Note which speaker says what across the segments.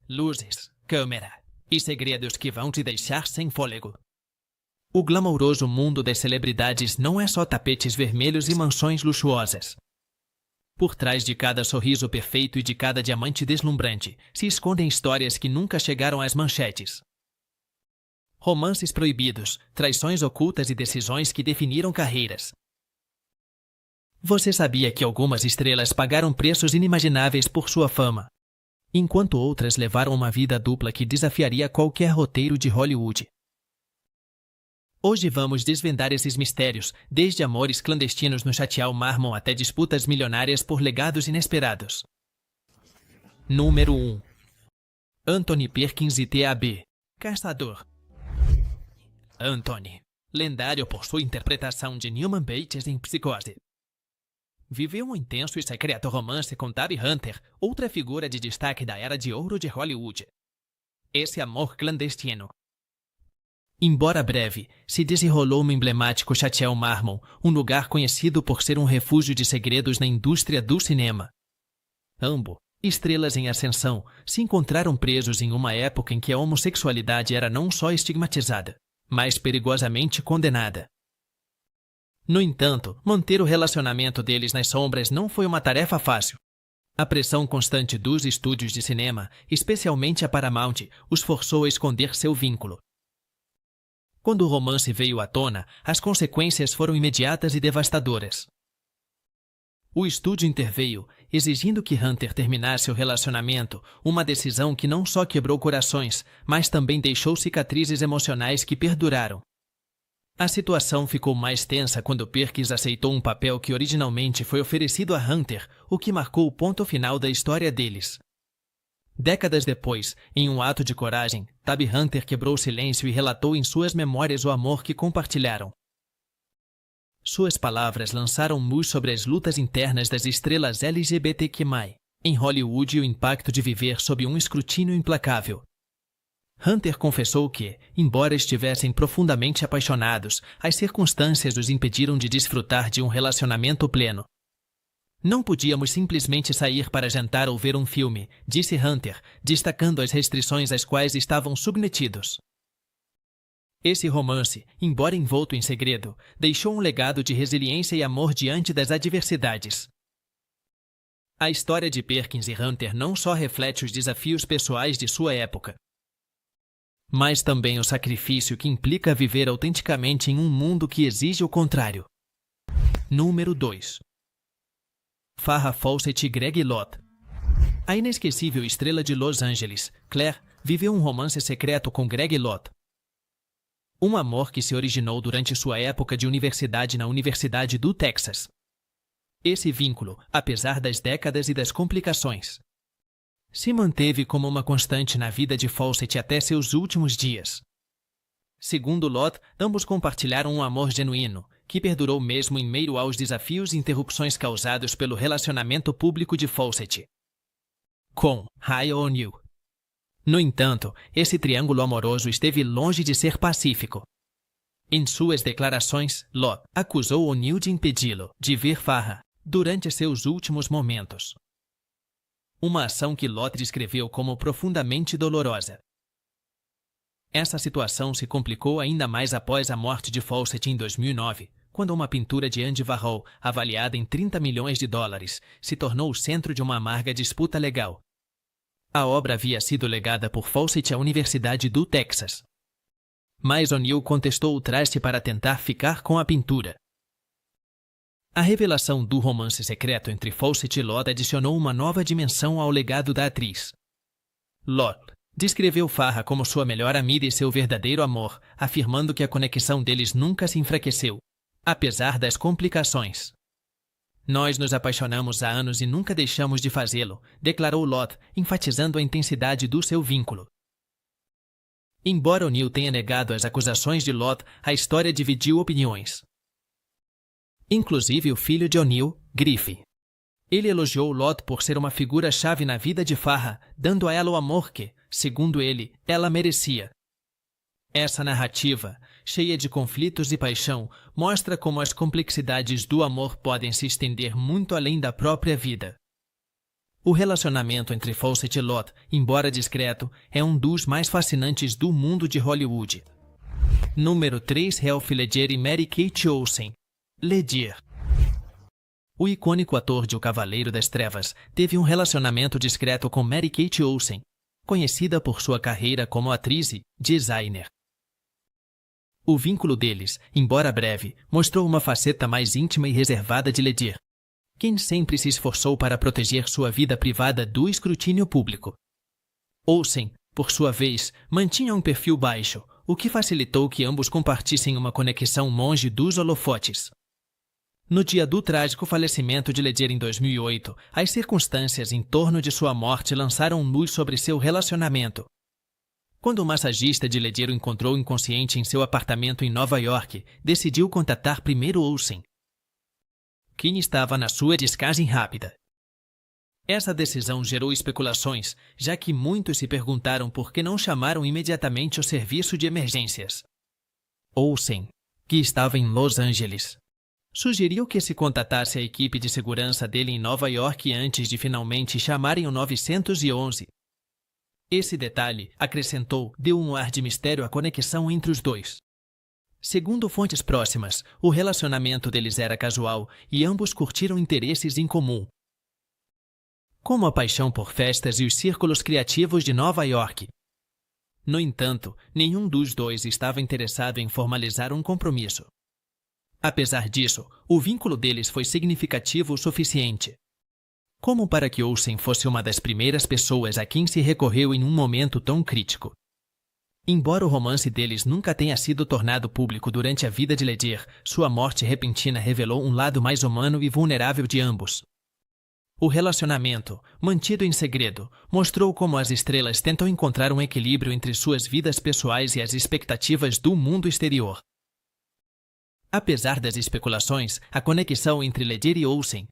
Speaker 1: luzes, câmera e segredos que vão te deixar sem fôlego. O glamouroso mundo das celebridades não é só tapetes vermelhos e mansões luxuosas. Por trás de cada sorriso perfeito e de cada diamante deslumbrante se escondem histórias que nunca chegaram às manchetes. Romances proibidos, traições ocultas e decisões que definiram carreiras. Você sabia que algumas estrelas pagaram preços inimagináveis por sua fama, enquanto outras levaram uma vida dupla que desafiaria qualquer roteiro de Hollywood? Hoje vamos desvendar esses mistérios, desde amores clandestinos no Chateau Marmont até disputas milionárias por legados inesperados. Número 1. Anthony Perkins e T.A.B. Caçador. Anthony, lendário por sua interpretação de Newman Bates em Psicose, viveu um intenso e secreto romance com Tabby Hunter, outra figura de destaque da era de ouro de Hollywood. Esse amor clandestino, embora breve, se desenrolou no emblemático Chateau Marmont, um lugar conhecido por ser um refúgio de segredos na indústria do cinema. Ambos, estrelas em ascensão, se encontraram presos em uma época em que a homossexualidade era não só estigmatizada, mas perigosamente condenada. No entanto, manter o relacionamento deles nas sombras não foi uma tarefa fácil. A pressão constante dos estúdios de cinema, especialmente a Paramount, os forçou a esconder seu vínculo. Quando o romance veio à tona, as consequências foram imediatas e devastadoras. O estúdio interveio, exigindo que Hunter terminasse o relacionamento, uma decisão que não só quebrou corações, mas também deixou cicatrizes emocionais que perduraram. A situação ficou mais tensa quando Perkins aceitou um papel que originalmente foi oferecido a Hunter, o que marcou o ponto final da história deles. Décadas depois, em um ato de coragem, Tabby Hunter quebrou o silêncio e relatou em suas memórias o amor que compartilharam. Suas palavras lançaram luz sobre as lutas internas das estrelas LGBTQ+, em Hollywood e o impacto de viver sob um escrutínio implacável. Hunter confessou que, embora estivessem profundamente apaixonados, as circunstâncias os impediram de desfrutar de um relacionamento pleno. Não podíamos simplesmente sair para jantar ou ver um filme, disse Hunter, destacando as restrições às quais estavam submetidos. Esse romance, embora envolto em segredo, deixou um legado de resiliência e amor diante das adversidades. A história de Perkins e Hunter não só reflete os desafios pessoais de sua época, mas também o sacrifício que implica viver autenticamente em um mundo que exige o contrário. Número 2. Farrah Fawcett e Greg Lott. A inesquecível estrela de Los Angeles, Claire, viveu um romance secreto com Greg Lott. Um amor que se originou durante sua época de universidade na Universidade do Texas. Esse vínculo, apesar das décadas e das complicações, se manteve como uma constante na vida de Fawcett até seus últimos dias. Segundo Lott, ambos compartilharam um amor genuíno, que perdurou mesmo em meio aos desafios e interrupções causados pelo relacionamento público de Fawcett com Ryan O'Neal. No entanto, esse triângulo amoroso esteve longe de ser pacífico. Em suas declarações, Lott acusou O'Neal de impedi-lo de ver Farrah durante seus últimos momentos. Uma ação que Lott descreveu como profundamente dolorosa. Essa situação se complicou ainda mais após a morte de Fawcett em 2009, quando uma pintura de Andy Warhol, avaliada em $30 milhões, se tornou o centro de uma amarga disputa legal. A obra havia sido legada por Fawcett à Universidade do Texas. Mas O'Neal contestou o traste para tentar ficar com a pintura. A revelação do romance secreto entre Fawcett e Lott adicionou uma nova dimensão ao legado da atriz. Lott descreveu Farrah como sua melhor amiga e seu verdadeiro amor, afirmando que a conexão deles nunca se enfraqueceu, apesar das complicações. Nós nos apaixonamos há anos e nunca deixamos de fazê-lo, declarou Lott, enfatizando a intensidade do seu vínculo. Embora O'Neal tenha negado as acusações de Lott, a história dividiu opiniões. Inclusive o filho de O'Neal, Griffin. Ele elogiou Lott por ser uma figura-chave na vida de Farrah, dando a ela o amor que, segundo ele, ela merecia. Essa narrativa, cheia de conflitos e paixão, mostra como as complexidades do amor podem se estender muito além da própria vida. O relacionamento entre Fawcett e Lott, embora discreto, é um dos mais fascinantes do mundo de Hollywood. Número 3. Heath Ledger e Mary-Kate Olsen. Ledger. O icônico ator de O Cavaleiro das Trevas teve um relacionamento discreto com Mary-Kate Olsen, conhecida por sua carreira como atriz e designer. O vínculo deles, embora breve, mostrou uma faceta mais íntima e reservada de Ledger, quem sempre se esforçou para proteger sua vida privada do escrutínio público. Olsen, por sua vez, mantinha um perfil baixo, o que facilitou que ambos compartissem uma conexão longe dos holofotes. No dia do trágico falecimento de Ledger em 2008, as circunstâncias em torno de sua morte lançaram luz sobre seu relacionamento. Quando o massagista de Ledger o encontrou inconsciente em seu apartamento em Nova York, decidiu contatar primeiro Olsen, quem estava na sua descagem rápida. Essa decisão gerou especulações, já que muitos se perguntaram por que não chamaram imediatamente o serviço de emergências. Olsen, que estava em Los Angeles, sugeriu que se contatasse a equipe de segurança dele em Nova York antes de finalmente chamarem o 911. Esse detalhe, acrescentou, deu um ar de mistério à conexão entre os dois. Segundo fontes próximas, o relacionamento deles era casual e ambos curtiram interesses em comum, como a paixão por festas e os círculos criativos de Nova York. No entanto, nenhum dos dois estava interessado em formalizar um compromisso. Apesar disso, o vínculo deles foi significativo o suficiente, como para que Olsen fosse uma das primeiras pessoas a quem se recorreu em um momento tão crítico. Embora o romance deles nunca tenha sido tornado público durante a vida de Ledger, sua morte repentina revelou um lado mais humano e vulnerável de ambos. O relacionamento, mantido em segredo, mostrou como as estrelas tentam encontrar um equilíbrio entre suas vidas pessoais e as expectativas do mundo exterior. Apesar das especulações, a conexão entre Ledger e Olsen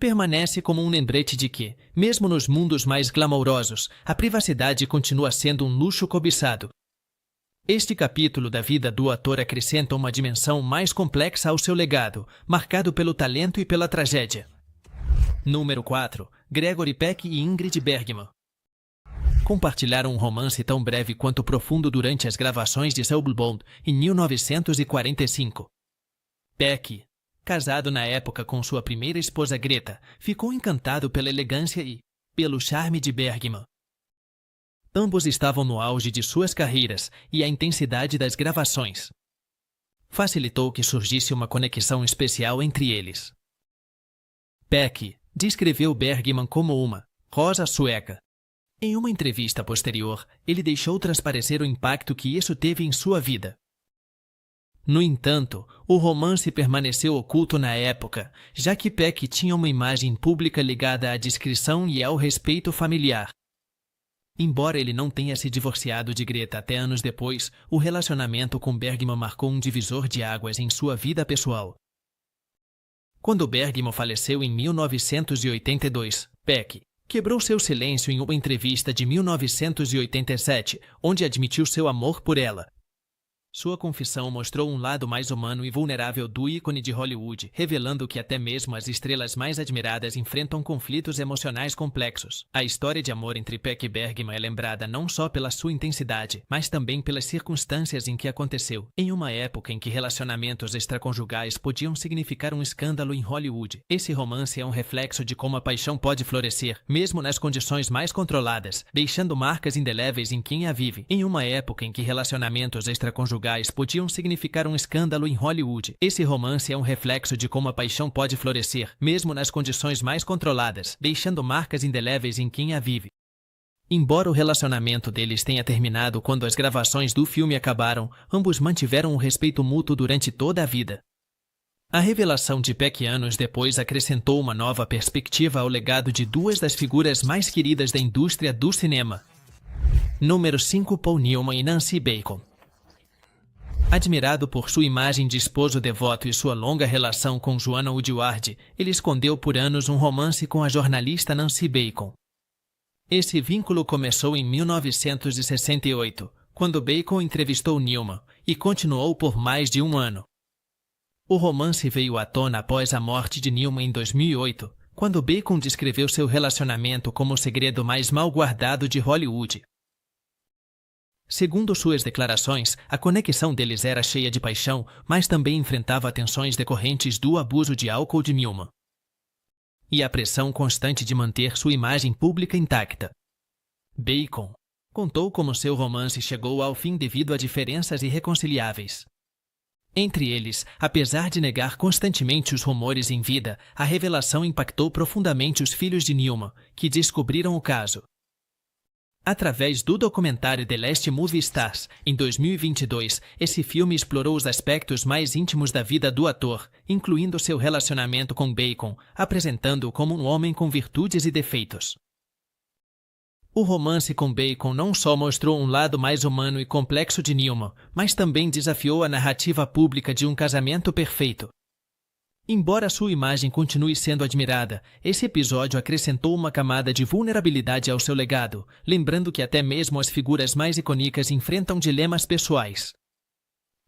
Speaker 1: permanece como um lembrete de que, mesmo nos mundos mais glamourosos, a privacidade continua sendo um luxo cobiçado. Este capítulo da vida do ator acrescenta uma dimensão mais complexa ao seu legado, marcado pelo talento e pela tragédia. Número 4. Gregory Peck e Ingrid Bergman compartilharam um romance tão breve quanto profundo durante as gravações de seu Blue Bond, em 1945. Peck, casado na época com sua primeira esposa Greta, ficou encantado pela elegância e pelo charme de Bergman. Ambos estavam no auge de suas carreiras e a intensidade das gravações facilitou que surgisse uma conexão especial entre eles. Peck descreveu Bergman como uma rosa sueca. Em uma entrevista posterior, ele deixou transparecer o impacto que isso teve em sua vida. No entanto, o romance permaneceu oculto na época, já que Peck tinha uma imagem pública ligada à discrição e ao respeito familiar. Embora ele não tenha se divorciado de Greta até anos depois, o relacionamento com Bergman marcou um divisor de águas em sua vida pessoal. Quando Bergman faleceu em 1982, Peck quebrou seu silêncio em uma entrevista de 1987, onde admitiu seu amor por ela. Sua confissão mostrou um lado mais humano e vulnerável do ícone de Hollywood, revelando que até mesmo as estrelas mais admiradas enfrentam conflitos emocionais complexos. A história de amor entre Peck e Bergman é lembrada não só pela sua intensidade, mas também pelas circunstâncias em que aconteceu. Em uma época em que relacionamentos extraconjugais podiam significar um escândalo em Hollywood, esse romance é um reflexo de como a paixão pode florescer, mesmo nas condições mais controladas, deixando marcas indeléveis em quem a vive. Em uma época em que relacionamentos extraconjugais podiam significar um escândalo em Hollywood, esse romance é um reflexo de como a paixão pode florescer, mesmo nas condições mais controladas, deixando marcas indeléveis em quem a vive. Embora o relacionamento deles tenha terminado quando as gravações do filme acabaram, ambos mantiveram um respeito mútuo durante toda a vida. A revelação de Peck anos depois acrescentou uma nova perspectiva ao legado de duas das figuras mais queridas da indústria do cinema. Número 5. Paul Newman e Nancy Bacon. Admirado por sua imagem de esposo devoto e sua longa relação com Joanna Woodward, ele escondeu por anos um romance com a jornalista Nancy Bacon. Esse vínculo começou em 1968, quando Bacon entrevistou Newman, e continuou por mais de um ano. O romance veio à tona após a morte de Newman em 2008, quando Bacon descreveu seu relacionamento como o segredo mais mal guardado de Hollywood. Segundo suas declarações, a conexão deles era cheia de paixão, mas também enfrentava tensões decorrentes do abuso de álcool de Newman e a pressão constante de manter sua imagem pública intacta. Bacon contou como seu romance chegou ao fim devido a diferenças irreconciliáveis entre eles. Apesar de negar constantemente os rumores em vida, a revelação impactou profundamente os filhos de Newman, que descobriram o caso através do documentário The Last Movie Stars. Em 2022, esse filme explorou os aspectos mais íntimos da vida do ator, incluindo seu relacionamento com Bacon, apresentando-o como um homem com virtudes e defeitos. O romance com Bacon não só mostrou um lado mais humano e complexo de Newman, mas também desafiou a narrativa pública de um casamento perfeito. Embora sua imagem continue sendo admirada, esse episódio acrescentou uma camada de vulnerabilidade ao seu legado, lembrando que até mesmo as figuras mais icônicas enfrentam dilemas pessoais.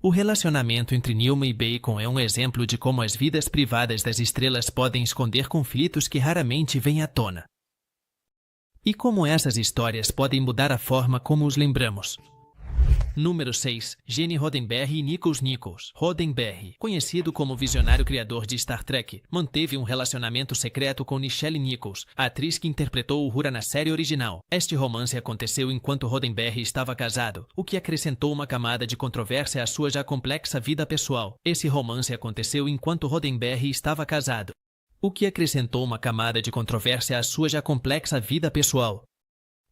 Speaker 1: O relacionamento entre Newman e Bacon é um exemplo de como as vidas privadas das estrelas podem esconder conflitos que raramente vêm à tona. E como essas histórias podem mudar a forma como os lembramos. Número 6. Gene Roddenberry e Nichols Nichols. Roddenberry, conhecido como visionário criador de Star Trek, manteve um relacionamento secreto com Nichelle Nichols, a atriz que interpretou Uhura na série original. Este romance aconteceu enquanto Roddenberry estava casado, o que acrescentou uma camada de controvérsia à sua já complexa vida pessoal. Esse romance aconteceu enquanto Roddenberry estava casado, o que acrescentou uma camada de controvérsia à sua já complexa vida pessoal,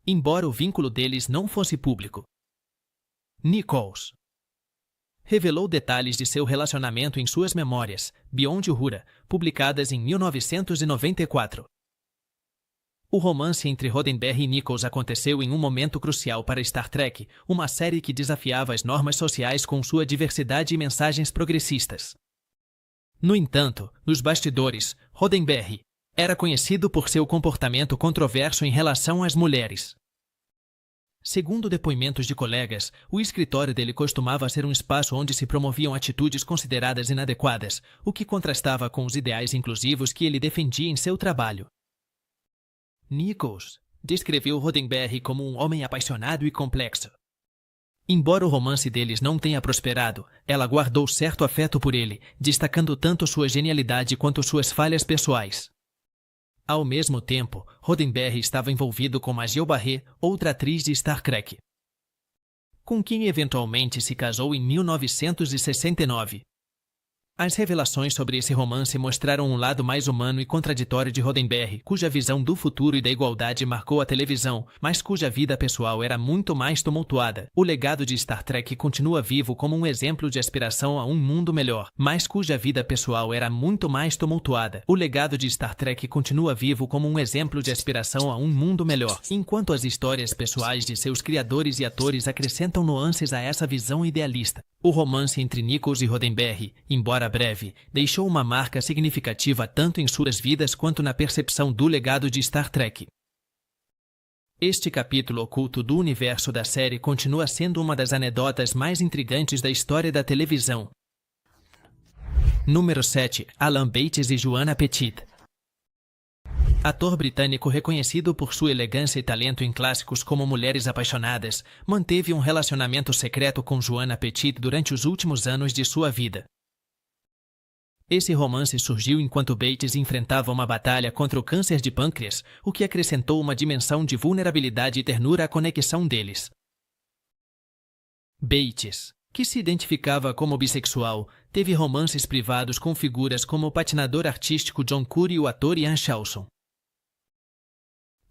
Speaker 1: embora o vínculo deles não fosse público. Nichols revelou detalhes de seu relacionamento em suas memórias, Beyond Uhura, publicadas em 1994. O romance entre Roddenberry e Nichols aconteceu em um momento crucial para Star Trek, uma série que desafiava as normas sociais com sua diversidade e mensagens progressistas. No entanto, nos bastidores, Roddenberry era conhecido por seu comportamento controverso em relação às mulheres. Segundo depoimentos de colegas, o escritório dele costumava ser um espaço onde se promoviam atitudes consideradas inadequadas, o que contrastava com os ideais inclusivos que ele defendia em seu trabalho. Nichols descreveu Roddenberry como um homem apaixonado e complexo. Embora o romance deles não tenha prosperado, ela guardou certo afeto por ele, destacando tanto sua genialidade quanto suas falhas pessoais. Ao mesmo tempo, Roddenberry estava envolvido com Majel Barrett, outra atriz de Star Trek, com quem eventualmente se casou em 1969. As revelações sobre esse romance mostraram um lado mais humano e contraditório de Roddenberry, cuja visão do futuro e da igualdade marcou a televisão, mas cuja vida pessoal era muito mais tumultuada. O legado de Star Trek continua vivo como um exemplo de aspiração a um mundo melhor, mas cuja vida pessoal era muito mais tumultuada. O legado de Star Trek continua vivo como um exemplo de aspiração a um mundo melhor, enquanto as histórias pessoais de seus criadores e atores acrescentam nuances a essa visão idealista. O romance entre Nichols e Roddenberry, embora breve, deixou uma marca significativa tanto em suas vidas quanto na percepção do legado de Star Trek. Este capítulo oculto do universo da série continua sendo uma das anedotas mais intrigantes da história da televisão. Número 7. Alan Bates e Joanna Petit. Ator britânico reconhecido por sua elegância e talento em clássicos como Mulheres Apaixonadas, manteve um relacionamento secreto com Joanna Petit durante os últimos anos de sua vida. Esse romance surgiu enquanto Bates enfrentava uma batalha contra o câncer de pâncreas, o que acrescentou uma dimensão de vulnerabilidade e ternura à conexão deles. Bates, que se identificava como bissexual, teve romances privados com figuras como o patinador artístico John Curry e o ator Ian Shelson.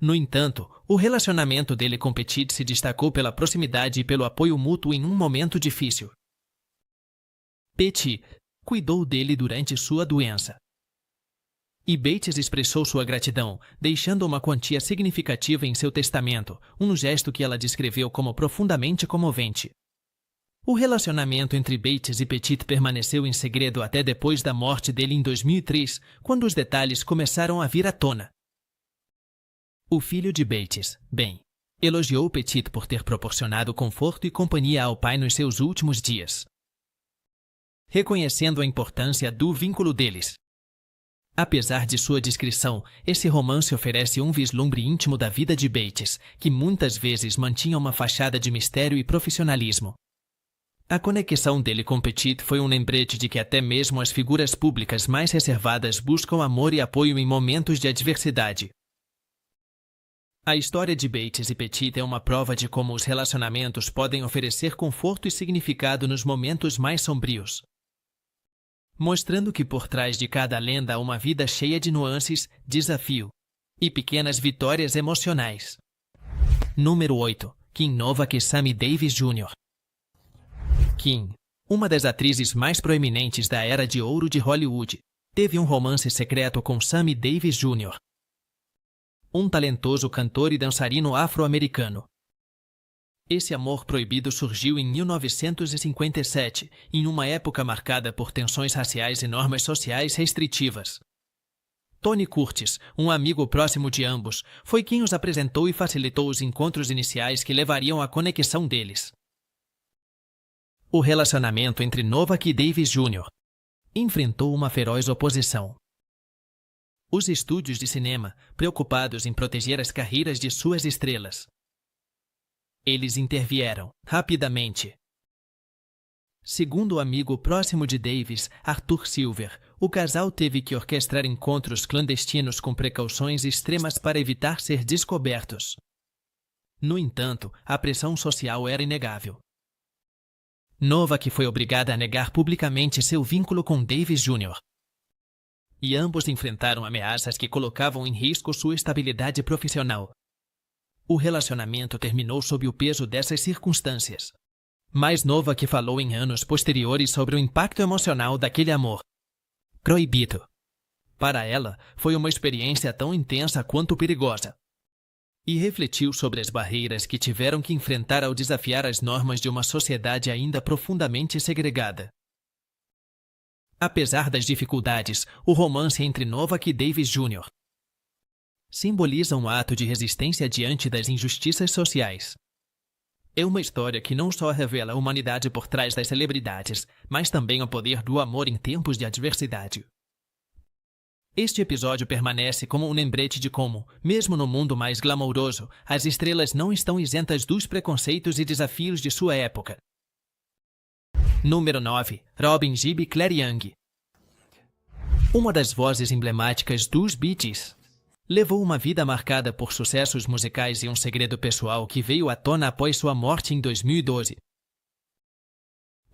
Speaker 1: No entanto, o relacionamento dele com Petit se destacou pela proximidade e pelo apoio mútuo em um momento difícil. Petit cuidou dele durante sua doença, e Bates expressou sua gratidão, deixando uma quantia significativa em seu testamento, um gesto que ela descreveu como profundamente comovente. O relacionamento entre Bates e Petit permaneceu em segredo até depois da morte dele em 2003, quando os detalhes começaram a vir à tona. O filho de Bates, Ben, elogiou Petit por ter proporcionado conforto e companhia ao pai nos seus últimos dias, reconhecendo a importância do vínculo deles. Apesar de sua discrição, esse romance oferece um vislumbre íntimo da vida de Bates, que muitas vezes mantinha uma fachada de mistério e profissionalismo. A conexão dele com Petit foi um lembrete de que até mesmo as figuras públicas mais reservadas buscam amor e apoio em momentos de adversidade. A história de Bates e Petit é uma prova de como os relacionamentos podem oferecer conforto e significado nos momentos mais sombrios, mostrando que por trás de cada lenda há uma vida cheia de nuances, desafio e pequenas vitórias emocionais. Número 8. Kim Novak e Sammy Davis Jr. Kim, uma das atrizes mais proeminentes da era de ouro de Hollywood, teve um romance secreto com Sammy Davis Jr., um talentoso cantor e dançarino afro-americano. Esse amor proibido surgiu em 1957, em uma época marcada por tensões raciais e normas sociais restritivas. Tony Curtis, um amigo próximo de ambos, foi quem os apresentou e facilitou os encontros iniciais que levariam à conexão deles. O relacionamento entre Novak e Davis Jr. enfrentou uma feroz oposição. Os estúdios de cinema, preocupados em proteger as carreiras de suas estrelas, eles intervieram rapidamente. Segundo o amigo próximo de Davis, Arthur Silver, o casal teve que orquestrar encontros clandestinos com precauções extremas para evitar ser descobertos. No entanto, a pressão social era inegável. Novak foi obrigada a negar publicamente seu vínculo com Davis Jr., e ambos enfrentaram ameaças que colocavam em risco sua estabilidade profissional. O relacionamento terminou sob o peso dessas circunstâncias. Mas Novak falou em anos posteriores sobre o impacto emocional daquele amor proibido. Para ela, foi uma experiência tão intensa quanto perigosa. E refletiu sobre as barreiras que tiveram que enfrentar ao desafiar as normas de uma sociedade ainda profundamente segregada. Apesar das dificuldades, o romance entre Novak e Davis Jr. simboliza um ato de resistência diante das injustiças sociais. É uma história que não só revela a humanidade por trás das celebridades, mas também o poder do amor em tempos de adversidade. Este episódio permanece como um lembrete de como, mesmo no mundo mais glamouroso, as estrelas não estão isentas dos preconceitos e desafios de sua época. Número 9. Robin Gibb e Claire Young. Uma das vozes emblemáticas dos Bee Gees, levou uma vida marcada por sucessos musicais e um segredo pessoal que veio à tona após sua morte em 2012.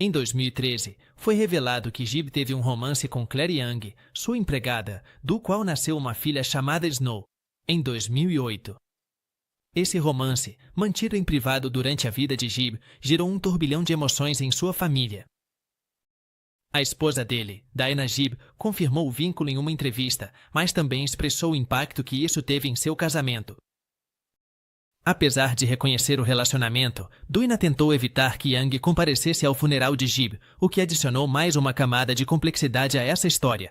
Speaker 1: Em 2013, foi revelado que Gibb teve um romance com Claire Young, sua empregada, do qual nasceu uma filha chamada Snow, em 2008. Esse romance, mantido em privado durante a vida de Gibb, gerou um turbilhão de emoções em sua família. A esposa dele, Diana Gibb, confirmou o vínculo em uma entrevista, mas também expressou o impacto que isso teve em seu casamento. Apesar de reconhecer o relacionamento, Diana tentou evitar que Young comparecesse ao funeral de Gibb, o que adicionou mais uma camada de complexidade a essa história.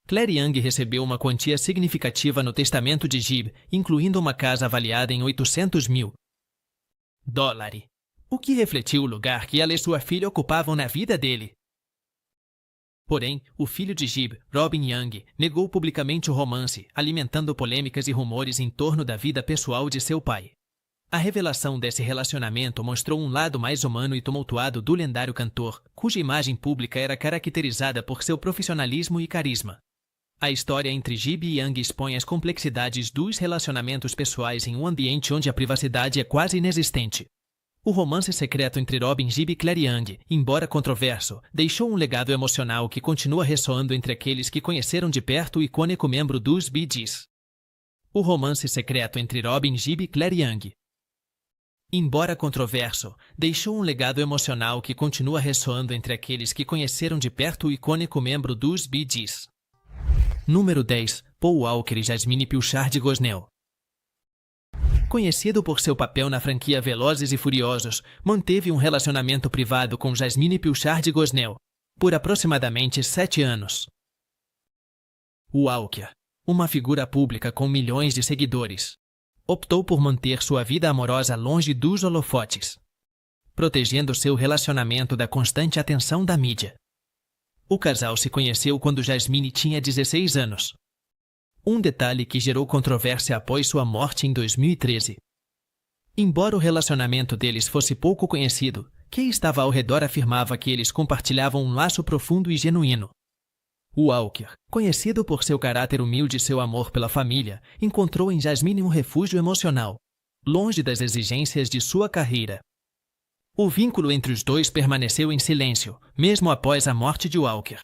Speaker 1: Claire Young recebeu uma quantia significativa no testamento de Gibb, incluindo uma casa avaliada em $800 mil, o que refletiu o lugar que ela e sua filha ocupavam na vida dele. Porém, o filho de Gibb, Robin Young, negou publicamente o romance, alimentando polêmicas e rumores em torno da vida pessoal de seu pai. A revelação desse relacionamento mostrou um lado mais humano e tumultuado do lendário cantor, cuja imagem pública era caracterizada por seu profissionalismo e carisma. A história entre Gibb e Young expõe as complexidades dos relacionamentos pessoais em um ambiente onde a privacidade é quase inexistente. O romance secreto entre Robin Gibb e Claire Young, embora controverso, deixou um legado emocional que continua ressoando entre aqueles que conheceram de perto o icônico membro dos Bee Gees. O romance secreto entre Robin Gibb e Claire Young, embora controverso, deixou um legado emocional que continua ressoando entre aqueles que conheceram de perto o icônico membro dos Bee Gees. Número 10. Paul Walker e Jasmine Pilchard Gosnell. Conhecido por seu papel na franquia Velozes e Furiosos, manteve um relacionamento privado com Jasmine Pilchard Gosnell por aproximadamente 7 anos. Walker, uma figura pública com milhões de seguidores, optou por manter sua vida amorosa longe dos holofotes, protegendo seu relacionamento da constante atenção da mídia. O casal se conheceu quando Jasmine tinha 16 anos. Um detalhe que gerou controvérsia após sua morte em 2013. Embora o relacionamento deles fosse pouco conhecido, quem estava ao redor afirmava que eles compartilhavam um laço profundo e genuíno. Walker, conhecido por seu caráter humilde e seu amor pela família, encontrou em Jasmine um refúgio emocional, longe das exigências de sua carreira. O vínculo entre os dois permaneceu em silêncio, mesmo após a morte de Walker.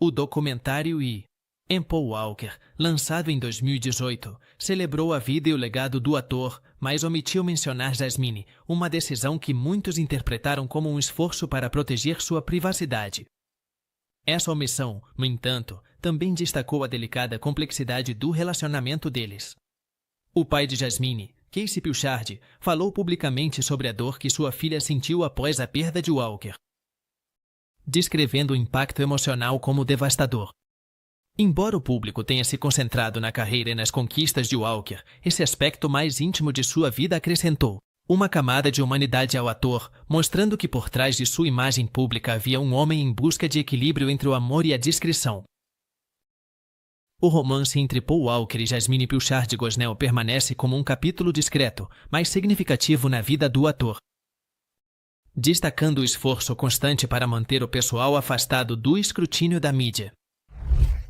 Speaker 1: O documentário Paul Walker, lançado em 2018, celebrou a vida e o legado do ator, mas omitiu mencionar Jasmine, uma decisão que muitos interpretaram como um esforço para proteger sua privacidade. Essa omissão, no entanto, também destacou a delicada complexidade do relacionamento deles. O pai de Jasmine, Casey Pilchard, falou publicamente sobre a dor que sua filha sentiu após a perda de Walker, descrevendo o impacto emocional como devastador. Embora o público tenha se concentrado na carreira e nas conquistas de Walker, esse aspecto mais íntimo de sua vida acrescentou uma camada de humanidade ao ator, mostrando que por trás de sua imagem pública havia um homem em busca de equilíbrio entre o amor e a discrição. O romance entre Paul Walker e Jasmine Pilchard Gosnell permanece como um capítulo discreto, mas significativo na vida do ator, destacando o esforço constante para manter o pessoal afastado do escrutínio da mídia.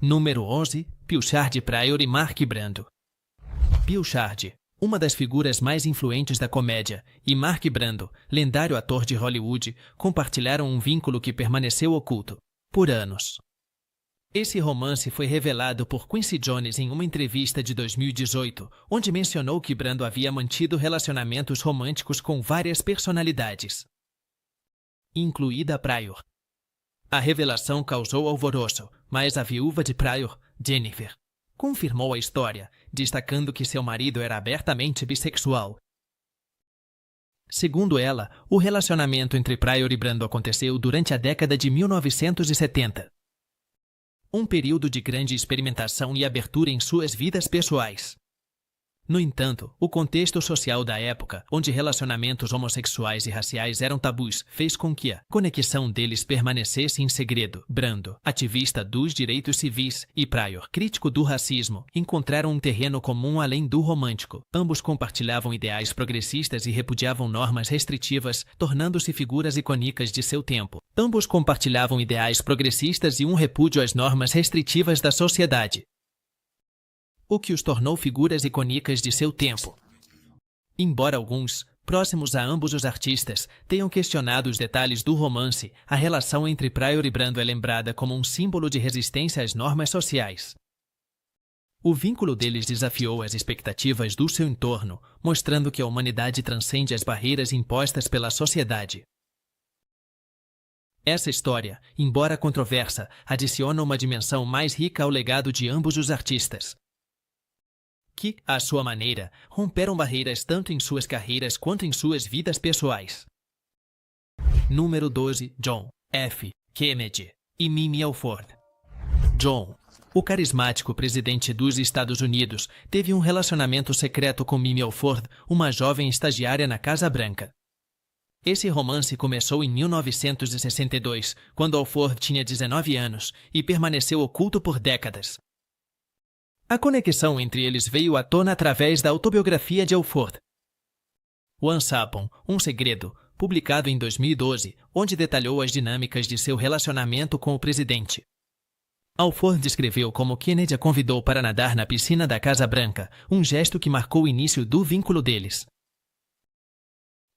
Speaker 1: Número 11. Pilchard Pryor e Mark Brando. Pilchard, uma das figuras mais influentes da comédia, e Mark Brando, lendário ator de Hollywood, compartilharam um vínculo que permaneceu oculto por anos. Esse romance foi revelado por Quincy Jones em uma entrevista de 2018, onde mencionou que Brando havia mantido relacionamentos românticos com várias personalidades, incluída Pryor. A revelação causou alvoroço, mas a viúva de Pryor, Jennifer, confirmou a história, destacando que seu marido era abertamente bissexual. Segundo ela, o relacionamento entre Pryor e Brando aconteceu durante a década de 1970. Um período de grande experimentação e abertura em suas vidas pessoais. No entanto, o contexto social da época, onde relacionamentos homossexuais e raciais eram tabus, fez com que a conexão deles permanecesse em segredo. Brando, ativista dos direitos civis, e Pryor, crítico do racismo, encontraram um terreno comum além do romântico. Ambos compartilhavam ideais progressistas e repudiavam normas restritivas, tornando-se figuras icônicas de seu tempo. Ambos compartilhavam ideais progressistas e um repúdio às normas restritivas da sociedade, o que os tornou figuras icônicas de seu tempo. Embora alguns, próximos a ambos os artistas, tenham questionado os detalhes do romance, a relação entre Pryor e Brando é lembrada como um símbolo de resistência às normas sociais. O vínculo deles desafiou as expectativas do seu entorno, mostrando que a humanidade transcende as barreiras impostas pela sociedade. Essa história, embora controversa, adiciona uma dimensão mais rica ao legado de ambos os artistas, que, à sua maneira, romperam barreiras tanto em suas carreiras quanto em suas vidas pessoais. Número 12. John F. Kennedy e Mimi Alford. John, o carismático presidente dos Estados Unidos, teve um relacionamento secreto com Mimi Alford, uma jovem estagiária na Casa Branca. Esse romance começou em 1962, quando Alford tinha 19 anos, e permaneceu oculto por décadas. A conexão entre eles veio à tona através da autobiografia de Alford, Once Upon um Segredo, publicado em 2012, onde detalhou as dinâmicas de seu relacionamento com o presidente. Alford descreveu como Kennedy a convidou para nadar na piscina da Casa Branca, um gesto que marcou o início do vínculo deles.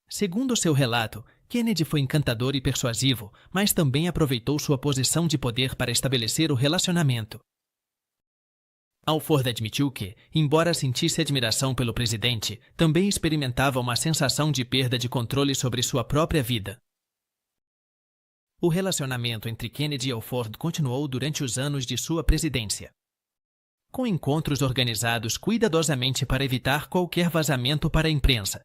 Speaker 1: Segundo seu relato, Kennedy foi encantador e persuasivo, mas também aproveitou sua posição de poder para estabelecer o relacionamento. Alford admitiu que, embora sentisse admiração pelo presidente, também experimentava uma sensação de perda de controle sobre sua própria vida. O relacionamento entre Kennedy e Alford continuou durante os anos de sua presidência, com encontros organizados cuidadosamente para evitar qualquer vazamento para a imprensa.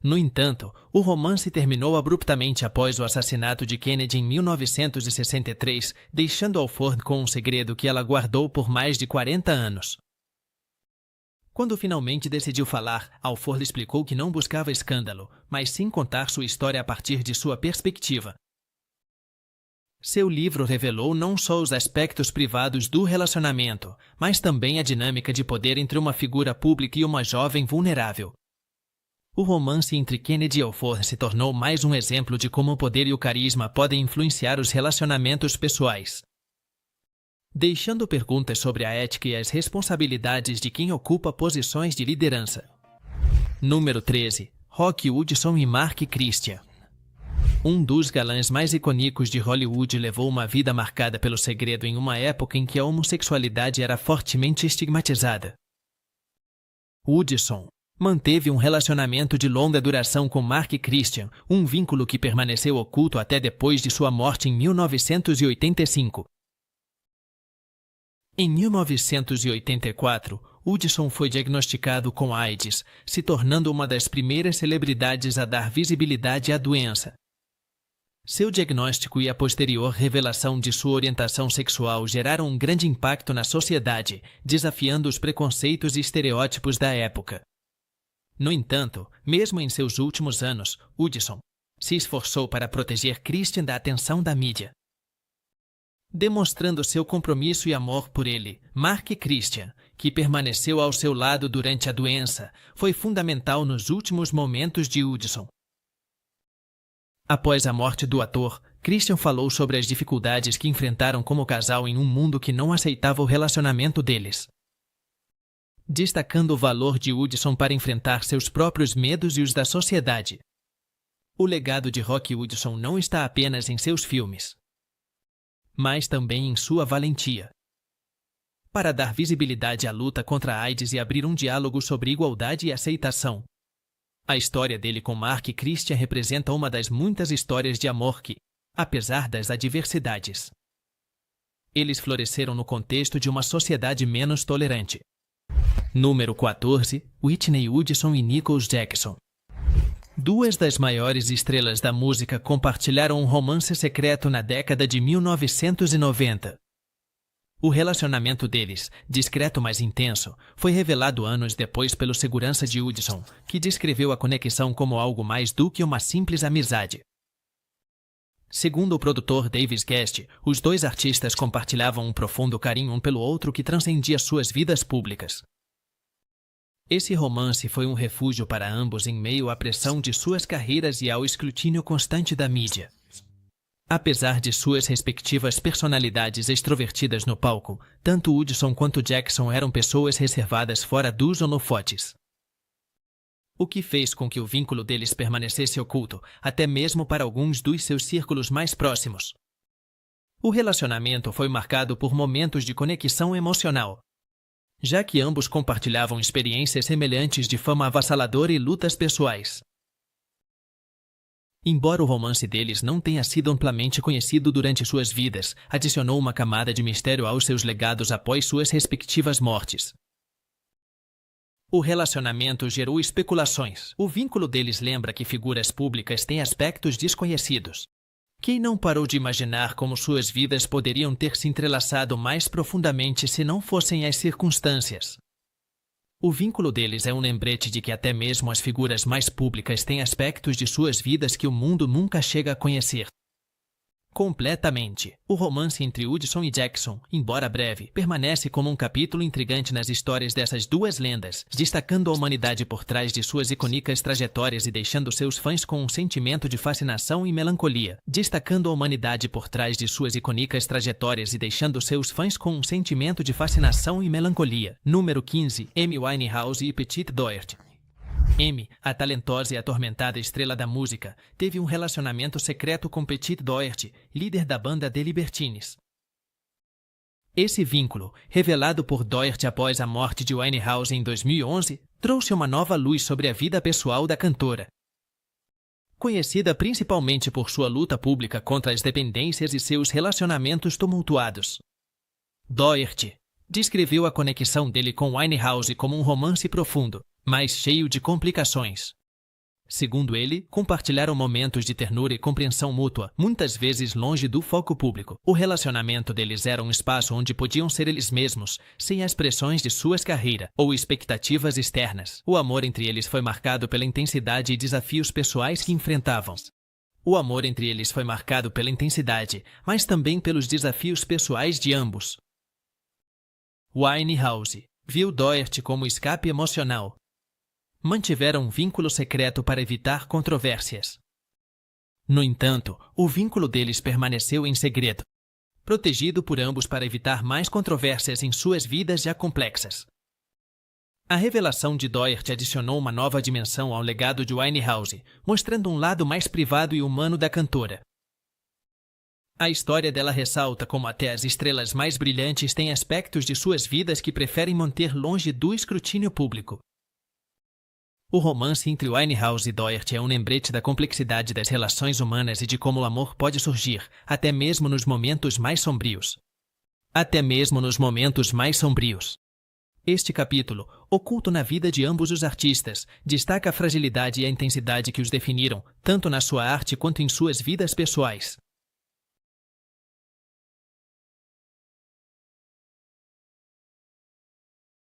Speaker 1: No entanto, o romance terminou abruptamente após o assassinato de Kennedy em 1963, deixando Alford com um segredo que ela guardou por mais de 40 anos. Quando finalmente decidiu falar, Alford explicou que não buscava escândalo, mas sim contar sua história a partir de sua perspectiva. Seu livro revelou não só os aspectos privados do relacionamento, mas também a dinâmica de poder entre uma figura pública e uma jovem vulnerável. O romance entre Kennedy e Alford se tornou mais um exemplo de como o poder e o carisma podem influenciar os relacionamentos pessoais. Deixando perguntas sobre a ética e as responsabilidades de quem ocupa posições de liderança. Número 13. Rock Hudson e Mark Christian. Um dos galãs mais icônicos de Hollywood levou uma vida marcada pelo segredo em uma época em que a homossexualidade era fortemente estigmatizada. Hudson manteve um relacionamento de longa duração com Mark Christian, um vínculo que permaneceu oculto até depois de sua morte em 1985. Em 1984, Hudson foi diagnosticado com AIDS, se tornando uma das primeiras celebridades a dar visibilidade à doença. Seu diagnóstico e a posterior revelação de sua orientação sexual geraram um grande impacto na sociedade, desafiando os preconceitos e estereótipos da época. No entanto, mesmo em seus últimos anos, Hudson se esforçou para proteger Christian da atenção da mídia. Demonstrando seu compromisso e amor por ele, Mark Christian, que permaneceu ao seu lado durante a doença, foi fundamental nos últimos momentos de Hudson. Após a morte do ator, Christian falou sobre as dificuldades que enfrentaram como casal em um mundo que não aceitava o relacionamento deles, destacando o valor de Hudson para enfrentar seus próprios medos e os da sociedade. O legado de Rock Hudson não está apenas em seus filmes, mas também em sua valentia para dar visibilidade à luta contra a AIDS e abrir um diálogo sobre igualdade e aceitação. A história dele com Mark Christian representa uma das muitas histórias de amor que, apesar das adversidades, eles floresceram no contexto de uma sociedade menos tolerante. Número 14. Whitney Hudson e Nicholas Jackson. Duas das maiores estrelas da música compartilharam um romance secreto na década de 1990. O relacionamento deles, discreto mas intenso, foi revelado anos depois pelo segurança de Hudson, que descreveu a conexão como algo mais do que uma simples amizade. Segundo o produtor Davis Guest, os dois artistas compartilhavam um profundo carinho um pelo outro que transcendia suas vidas públicas. Esse romance foi um refúgio para ambos em meio à pressão de suas carreiras e ao escrutínio constante da mídia. Apesar de suas respectivas personalidades extrovertidas no palco, tanto Hudson quanto Jackson eram pessoas reservadas fora dos holofotes, o que fez com que o vínculo deles permanecesse oculto, até mesmo para alguns dos seus círculos mais próximos. O relacionamento foi marcado por momentos de conexão emocional, já que ambos compartilhavam experiências semelhantes de fama avassaladora e lutas pessoais. Embora o romance deles não tenha sido amplamente conhecido durante suas vidas, adicionou uma camada de mistério aos seus legados após suas respectivas mortes. O relacionamento gerou especulações. O vínculo deles lembra que figuras públicas têm aspectos desconhecidos. Quem não parou de imaginar como suas vidas poderiam ter se entrelaçado mais profundamente se não fossem as circunstâncias? O vínculo deles é um lembrete de que até mesmo as figuras mais públicas têm aspectos de suas vidas que o mundo nunca chega a conhecer completamente. O romance entre Hudson e Jackson, embora breve, permanece como um capítulo intrigante nas histórias dessas duas lendas, destacando a humanidade por trás de suas icônicas trajetórias e deixando seus fãs com um sentimento de fascinação e melancolia. Destacando a humanidade por trás de suas icônicas trajetórias e deixando seus fãs com um sentimento de fascinação e melancolia. Número 15. Amy Winehouse e Petit Doherty. Amy, a talentosa e atormentada estrela da música, teve um relacionamento secreto com Petit Doherty, líder da banda The Libertines. Esse vínculo, revelado por Doherty após a morte de Winehouse em 2011, trouxe uma nova luz sobre a vida pessoal da cantora. Conhecida principalmente por sua luta pública contra as dependências e seus relacionamentos tumultuados, Doherty descreveu a conexão dele com Winehouse como um romance profundo, mas cheio de complicações. Segundo ele, compartilharam momentos de ternura e compreensão mútua, muitas vezes longe do foco público. O relacionamento deles era um espaço onde podiam ser eles mesmos, sem as pressões de suas carreiras ou expectativas externas. O amor entre eles foi marcado pela intensidade e desafios pessoais que enfrentavam. O amor entre eles foi marcado pela intensidade, mas também pelos desafios pessoais de ambos. Winehouse viu Doherty como escape emocional. Mantiveram um vínculo secreto para evitar controvérsias. No entanto, o vínculo deles permaneceu em segredo, protegido por ambos para evitar mais controvérsias em suas vidas já complexas. A revelação de Doherty adicionou uma nova dimensão ao legado de Winehouse, mostrando um lado mais privado e humano da cantora. A história dela ressalta como até as estrelas mais brilhantes têm aspectos de suas vidas que preferem manter longe do escrutínio público. O romance entre Winehouse e Doherty é um lembrete da complexidade das relações humanas e de como o amor pode surgir, até mesmo nos momentos mais sombrios. Este capítulo, oculto na vida de ambos os artistas, destaca a fragilidade e a intensidade que os definiram, tanto na sua arte quanto em suas vidas pessoais.